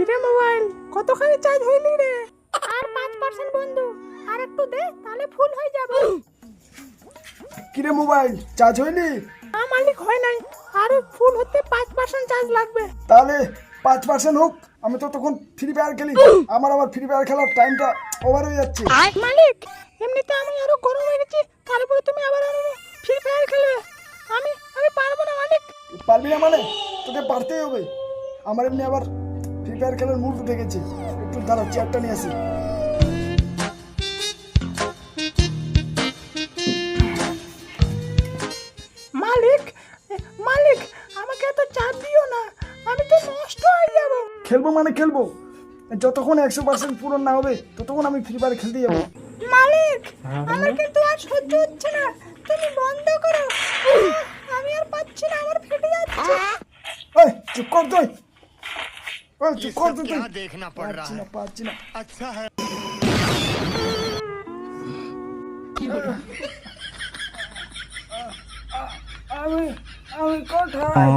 কিরে মোবাইল কতখানি চার্জ হইলি রে? আর 5% বন্ধু, আর একটু দে তাহলে ফুল হয়ে যাবে। কিরে মোবাইল চার্জ হয়নি? না মালিক হয় নাই, আরো ফুল হতে 5% চার্জ লাগবে। তাহলে 5% হোক, আমি তো তখন ফ্রি ফায়ার খেলি। আমার ফ্রি ফায়ার খেলার টাইমটা ওভার হয়ে যাচ্ছে। মালিক এমনিতে আমি আরো গরম হয়ে গেছি, তারপরে তুমি আবার আরো ফ্রি ফায়ার খেলবে? আমি আমি পারবো না মালিক। পারবি না মানে? তোকে পারতেই হবে। আমার এমনি আবার ফ্রি ফায়ার খেলার মুড উঠে গেছে। একটু দাঁড়া, চেয়ারটা নিয়ে আসি। মালিক মালিক আমাকে এত চাপ দিও না, আমি তো নষ্ট হয়ে যাব। খেলবো মানে খেলবো, যতক্ষণ 100% পূরণ না হবে ততক্ষণ আমি ফ্রি ফায়ার খেলতে যাবো। মালিক আমার কিন্তু আর সহ্য হচ্ছে না, তুমি বন্ধ করো। আমি আর পাচ্ছি না, আমার ফেটে যাচ্ছে। ওই চুপ কর তুই, ওই চুপ কর তুই। क्या देखना पड़ रहा है? পারছি না। अच्छा है। আমি আমি কোথায়?